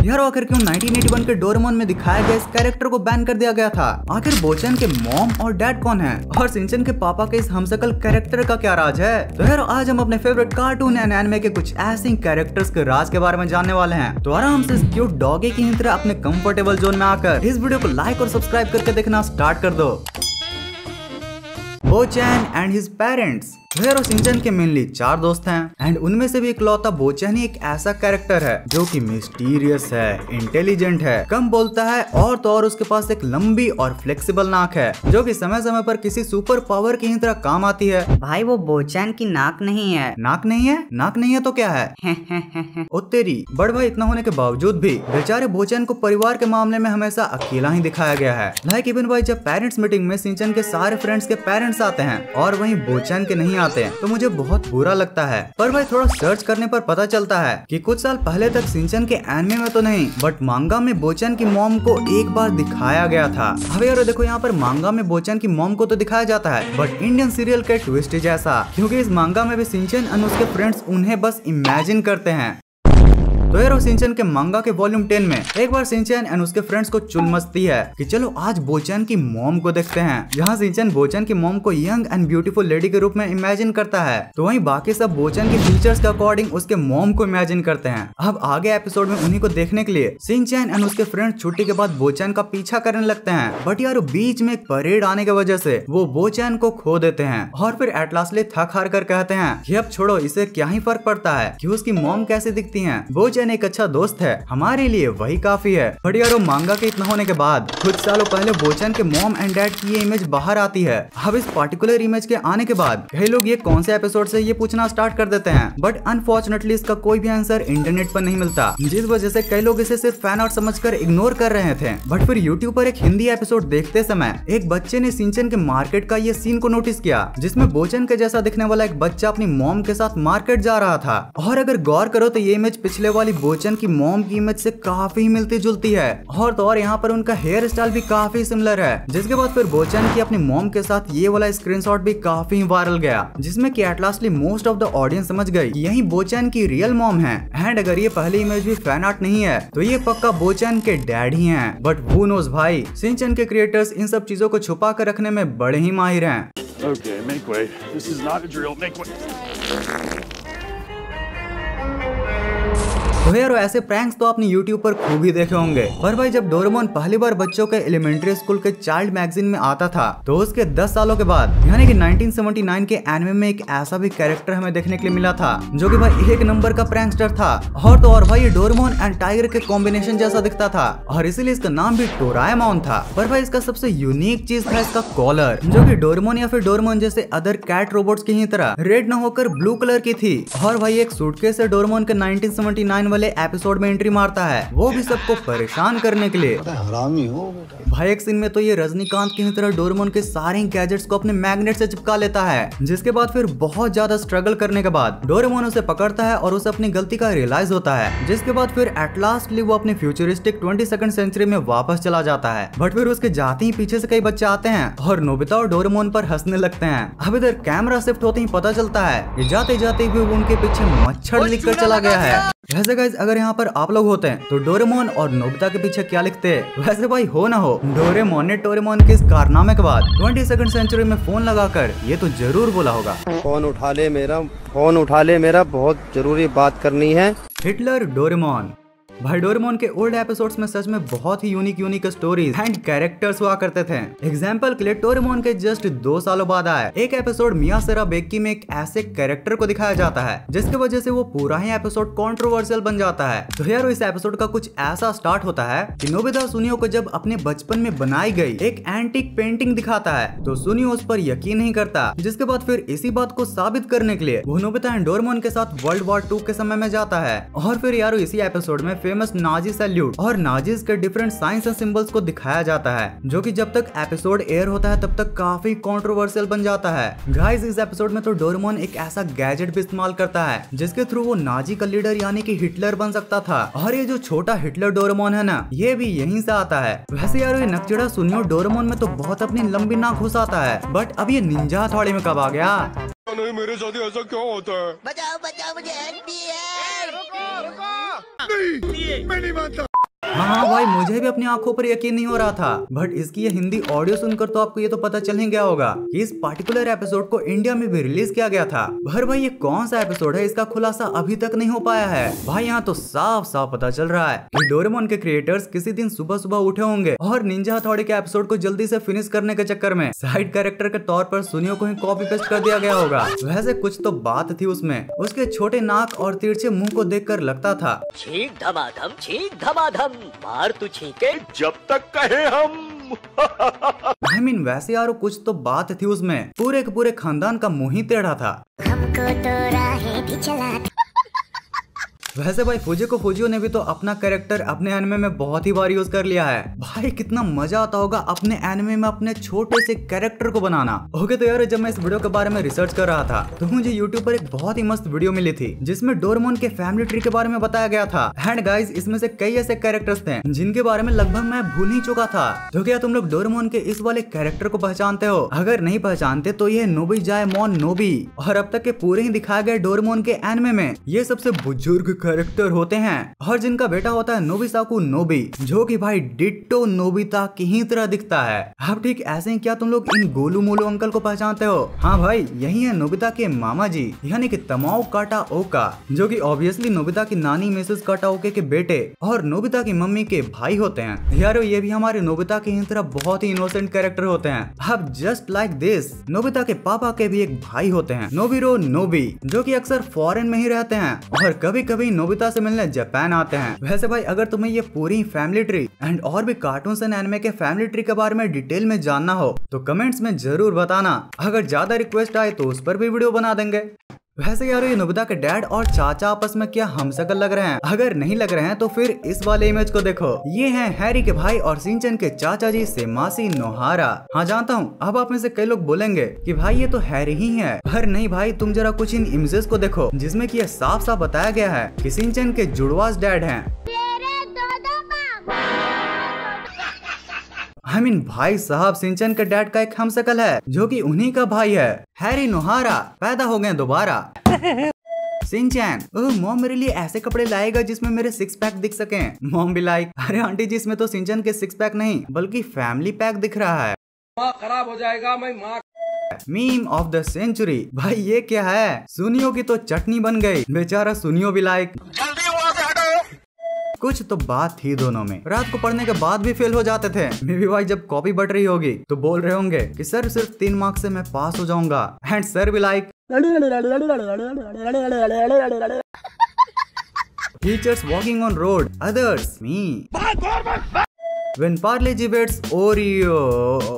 यार आखिर क्यों 1981 के डोरेमोन में दिखाया गया इस कैरेक्टर को बैन कर दिया गया था? आखिर बोचन के मॉम और डैड कौन है और शिनचैन के पापा के इस हमशक्ल कैरेक्टर का क्या राज है? तो यार आज हम अपने फेवरेट कार्टून एंड एनिमे के कुछ ऐसे कैरेक्टर्स के राज के बारे में जानने वाले हैं। तो आराम से इस क्यूट डॉगी की तरह अपने कंफर्टेबल जोन में आकर इस वीडियो को लाइक और सब्सक्राइब करके देखना स्टार्ट कर दो। बोचैन एंड हिज पेरेंट्स। यार शिनचैन के मेनली 4 दोस्त हैं एंड उनमें से भी इकलौता बोचैन ही एक ऐसा कैरेक्टर है जो कि मिस्टीरियस है, इंटेलिजेंट है, कम बोलता है और तो और उसके पास एक लंबी और फ्लेक्सिबल नाक है जो कि समय समय पर किसी सुपर पावर की तरह काम आती है। भाई वो बोचैन की नाक नहीं है। नाक नहीं है? नाक नहीं है तो क्या है? ओ तेरी, बड़ भाई इतना होने के बावजूद भी बेचारे बोचैन को परिवार के मामले में हमेशा अकेला ही दिखाया गया है। लाइक इवन भाई जब पेरेंट्स मीटिंग में शिनचैन के सारे फ्रेंड्स के पेरेंट्स आते हैं और वहीं बोचैन के नहीं आते हैं तो मुझे बहुत बुरा लगता है। पर भाई थोड़ा सर्च करने पर पता चलता है कि कुछ साल पहले तक शिनचैन के एनिमे में तो नहीं बट मांगा में बोचैन की मॉम को एक बार दिखाया गया था। अब यार देखो यहाँ पर मांगा में बोचैन की मॉम को तो दिखाया जाता है बट इंडियन सीरियल के ट्विस्ट जैसा, क्योंकि इस मांगा में भी शिनचैन और उसके फ्रेंड्स उन्हें बस इमेजिन करते हैं। तो यार शिनचैन के मांगा के वॉल्यूम 10 में एक बार शिनचैन एंड उसके फ्रेंड्स को चुल मचती है कि चलो आज बोचैन की मॉम को देखते हैं। यहाँ शिनचैन बोचैन की मॉम को यंग एंड ब्यूटीफुल लेडी के रूप में इमेजिन करता है तो वहीं बाकी सब बोचैन के फीचर्स के अकॉर्डिंग उसके मॉम को इमेजिन करते हैं। अब आगे एपिसोड में उन्हीं को देखने के लिए शिनचैन एंड उसके फ्रेंड्स छुट्टी के बाद बोचैन का पीछा करने लगते हैं बट यार बीच में एक परेड आने की वजह से वो बोचैन को खो देते हैं और फिर एटलासली थक हार कर कहते हैं कि अब छोड़ो, इसे क्या ही फर्क पड़ता है कि उसकी मॉम कैसे दिखती है, बोचैन एक अच्छा दोस्त है, हमारे लिए वही काफी है। बट यार मांगा के इतना होने के बाद कुछ सालों पहले बोचैन के मॉम एंड डैड की ये इमेज बाहर आती है। अब इस पर्टिकुलर इमेज के आने के बाद कई लोग ये कौन से एपिसोड से ये पूछना स्टार्ट कर देते हैं बट अनफॉर्चुनेटली इसका कोई भी आंसर इंटरनेट पर नहीं मिलता, जिस वजह से कई लोग इसे सिर्फ फैन आर्ट समझकर इग्नोर कर रहे थे। बट फिर यूट्यूब पर एक हिंदी एपिसोड देखते समय एक बच्चे ने शिनचैन के मार्केट का ये सीन को नोटिस किया जिसमें बोचैन के जैसा दिखने वाला एक बच्चा अपनी मॉम के साथ मार्केट जा रहा था। और अगर गौर करो तो ये इमेज पिछले वाली बोचैन की मॉम की इमेज से काफी मिलती जुलती है और तो और यहाँ पर उनका हेयर स्टाइल भी काफी सिमिलर है। जिसके बाद फिर बोचैन की अपनी मॉम के साथ ये वाला स्क्रीनशॉट भी काफी वायरल गया जिसमें कि एटलास्टली मोस्ट ऑफ द ऑडियंस समझ गई कि यही बोचैन की रियल मॉम है। एंड अगर ये पहली इमेज भी फैन आर्ट नहीं है तो ये पक्का बोचैन के डैड ही हैं। बट हू नोज भाई, शिनचैन के क्रिएटर्स इन सब चीजों को छुपा कर रखने में बड़े ही माहिर हैं। Okay, make way. This is not a drill. Make way. तो यार ऐसे प्रैंक्स तो आपने YouTube पर खूब ही देखे होंगे। पर भाई जब डोरेमोन पहली बार बच्चों के एलिमेंट्री स्कूल के चाइल्ड मैगजीन में आता था तो उसके 10 सालों के बाद यानी कि 1979 के एनिमे में एक ऐसा भी कैरेक्टर हमें देखने के लिए मिला था जो कि भाई एक नंबर का प्रैंकस्टर था और तो और भाई ये डोरेमोन एंड टाइगर के कॉम्बिनेशन जैसा दिखता था और इसीलिए इसका नाम भी डोराएमोन था। पर भाई इसका सबसे यूनिक चीज था इसका कॉलर जो कि डोरेमोन या फिर डोरेमोन जैसे अदर कैट रोबोट्स की ही तरह रेड न होकर ब्लू कलर की थी। और भाई एक सूटकेस से डोरेमोन के 1979 वाले एपिसोड में एंट्री मारता है, वो भी सबको परेशान करने के लिए। हरामी हो भाई एक सीन में तो ये रजनीकांत की तरह डोरेमोन के सारे गैजेट्स को अपने मैग्नेट से चिपका लेता है जिसके बाद फिर बहुत ज्यादा स्ट्रगल करने के बाद डोरेमोन उसे पकड़ता है और उसे अपनी गलती का रियलाइज होता है। जिसके बाद फिर एट लास्टली वो अपने फ्यूचरिस्टिक 22nd सेंचुरी में वापस चला जाता है। बट फिर उसके जाते ही पीछे से कई बच्चे आते हैं और नोबिता और डोरेमोन पर हंसने लगते हैं। अब इधर कैमरा शिफ्ट होते ही पता चलता है कि जाते जाते भी उनके पीछे मच्छर लिखकर चला गया है। वैसे गाइस अगर यहाँ पर आप लोग होते हैं तो डोरेमोन और नोबिता के पीछे क्या लिखते? वैसे भाई हो ना हो डोरेमोन ने डोरेमोन के इस कारनामे के बाद 22nd सेंचुरी में फोन लगाकर ये तो जरूर बोला होगा, फोन उठा ले मेरा बहुत जरूरी बात करनी है। Hitler Doraemon. भाई डोरेमोन के ओल्ड एपिसोड्स में सच में बहुत ही यूनिक स्टोरीज एंड कैरेक्टर्स हुआ करते थे। एग्जाम्पल के लिए डोरेमोन के जस्ट 2 सालों बाद आया एक एपिसोड मिया सेराबेक्की में एक ऐसे कैरेक्टर को दिखाया जाता है जिसकी वजह से वो पूरा ही एपिसोड कंट्रोवर्शियल बन जाता है। तो यार इस एपिसोड का कुछ ऐसा स्टार्ट होता है कि नोबिता सुनियो को जब अपने बचपन में बनाई गई एक एंटीक पेंटिंग दिखाता है तो सुनियो उस पर यकीन नहीं करता। जिसके बाद फिर इसी बात को साबित करने के लिए वो नोबिता एंड डोरेमोन के साथ वर्ल्ड वॉर 2 के समय में जाता है। और फिर यार इसी एपिसोड में फेमस नाजी सैल्यूट और नाजीज के डिफरेंट साइंस एंड सिंबल्स को दिखाया जाता है जो कि जब तक एपिसोड एयर होता है तब तक काफी कंट्रोवर्शियल बन जाता है। गाइस इस एपिसोड में तो डोरेमोन एक ऐसा गैजेट भी इस्तेमाल करता है जिसके थ्रू वो नाजी का लीडर यानी कि हिटलर बन सकता था। और ये जो छोटा हिटलर डोरेमोन है ना ये भी यहीं से आता है। वैसे यार ये नकचड़ा सुनियो डोरेमोन में तो बहुत अपनी लंबी नाक घुसाता है बट अब ये निंजा हथौड़ी में कब आ गया? नहीं मेरे साथ ऐसा क्यों होता है? बचाओ बचाओ मुझे हेल्प भी है। नहीं मैं नहीं मानता। हाँ भाई, मुझे भी अपनी आंखों पर यकीन नहीं हो रहा था, बट इसकी ये हिंदी ऑडियो सुनकर तो आपको ये तो पता चल ही गया होगा कि इस पार्टिकुलर एपिसोड को इंडिया में भी रिलीज किया गया था। पर भाई ये कौन सा एपिसोड है, इसका खुलासा अभी तक नहीं हो पाया है। भाई यहाँ तो साफ साफ पता चल रहा है कि डोरेमोन के क्रिएटर्स किसी दिन सुबह सुबह उठे होंगे और निंजा हथौड़ी के एपिसोड को जल्दी से फिनिश करने के चक्कर में साइड कैरेक्टर के तौर पर सुनियो को ही कॉपी पेस्ट कर दिया गया होगा। वैसे कुछ तो बात थी उसमें, उसके छोटे नाक और तिरछे मुंह को देखकर लगता था छींक धमाधम मार तू छींके जब तक कहे हम। I mean, वैसे यारो कुछ तो बात थी उसमें, पूरे के पूरे खानदान का मुंह ही टेढ़ा था। हमको तो राहें भी चला। वैसे भाई फुजियो ने भी तो अपना कैरेक्टर अपने एनिमे में बहुत ही बार यूज कर लिया है। भाई कितना मजा आता होगा अपने एनिमे में अपने छोटे से कैरेक्टर को बनाना। ओके तो यार, जब मैं इस वीडियो के बारे में रिसर्च कर रहा था तो मुझे यूट्यूब पर एक बहुत ही मस्त वीडियो मिली थी जिसमें डोरेमोन के फैमिली ट्री के बारे में बताया गया था। एंड गाइस, इसमें से कई ऐसे कैरेक्टर्स थे जिनके बारे में लगभग मैं भूल ही चुका था। तो क्या तुम लोग डोरेमोन के इस वाले कैरेक्टर को पहचानते हो? अगर नहीं पहचानते तो ये नोबिजाएमोन नोबी, और अब तक के पूरे ही दिखाए गए डोरेमोन के एनिमे में ये सबसे बुजुर्ग कैरेक्टर होते हैं और जिनका बेटा होता है नोबिसाकु नोबी, जो कि भाई डिट्टो नोबिता की ही तरह दिखता है। अब ठीक ऐसे ही क्या तुम लोग इन गोलू मोलू अंकल को पहचानते हो? हाँ भाई, यही है नोबिता के मामा जी, यानी कि तमाओ काटा ओका, जो कि ऑब्वियसली नोबिता की नानी मिसेस काटा ओके के बेटे और नोबिता की मम्मी के भाई होते हैं। यारो ये भी हमारे नोबिता की ही तरह बहुत ही इनोसेंट कैरेक्टर होते हैं। अब जस्ट लाइक दिस, नोबिता के पापा के भी एक भाई होते हैं, नोबिरो नोबी, जो कि अक्सर फॉरेन में ही रहते हैं और कभी कभी नोबिता से मिलने जापान आते हैं। वैसे भाई अगर तुम्हें ये पूरी फैमिली ट्री एंड और भी कार्टून्स एंड एनिमे के फैमिली ट्री के बारे में डिटेल में जानना हो तो कमेंट्स में जरूर बताना। अगर ज्यादा रिक्वेस्ट आए तो उस पर भी वीडियो बना देंगे। वैसे यार, ये नोबिता के डैड और चाचा आपस में क्या हमशक्ल लग रहे हैं? अगर नहीं लग रहे हैं तो फिर इस वाले इमेज को देखो, ये हैं हैरी के भाई और शिनचैन के चाचा जी सेमासी नोहारा। हाँ जानता हूँ, अब आप में से कई लोग बोलेंगे कि भाई ये तो हैरी ही है, पर नहीं भाई, तुम जरा कुछ इन इमेजेस को देखो जिसमें कि ये साफ साफ बताया गया है कि शिनचैन के जुड़वास डैड हैं। I mean, भाई साहब, शिनचैन के डैड का एक हमशक्ल है जो कि उन्हीं का भाई है। हैरी नोहारा पैदा हो गए दोबारा। शिनचैन, ओह मॉम मेरे लिए ऐसे कपड़े लाएगा जिसमें मेरे सिक्स पैक दिख सके। मॉम भी लाइक, अरे आंटी जी, इसमें तो शिनचैन के सिक्स पैक नहीं बल्कि फैमिली पैक दिख रहा है। माँ खराब हो जाएगा, मैं माँ। मीम ऑफ द सेंचुरी, भाई ये क्या है? सुनियो की तो चटनी बन गई, बेचारा सुनियो भी लाइक। कुछ तो बात थी दोनों में, रात को पढ़ने के बाद भी फेल हो जाते थे। मे भी भाई जब कॉपी बट रही होगी तो बोल रहे होंगे कि सर सिर्फ 3 मार्क्स से मैं पास हो जाऊंगा, एंड सर भी like. Teachers walking on road, others me. When Parle-G bets Oreo,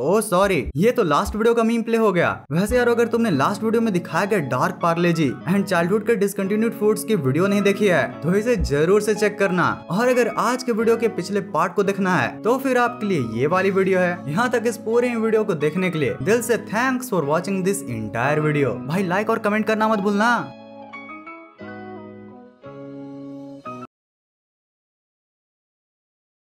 oh sorry, ये तो लास्ट वीडियो का मीम प्ले हो गया। वैसे यार, अगर तुमने लास्ट वीडियो में दिखाया गया डार्क पार्ले-जी एंड चाइल्डहुड के डिसकंटिन्यूड फूड्स की वीडियो नहीं देखी है तो इसे जरूर से चेक करना। और अगर आज के वीडियो के पिछले पार्ट को देखना है तो फिर आपके लिए ये वाली वीडियो है। यहाँ तक इस पूरे वीडियो को देखने के लिए दिल से thanks for watching this entire video. भाई लाइक और कमेंट करना मत भूलना।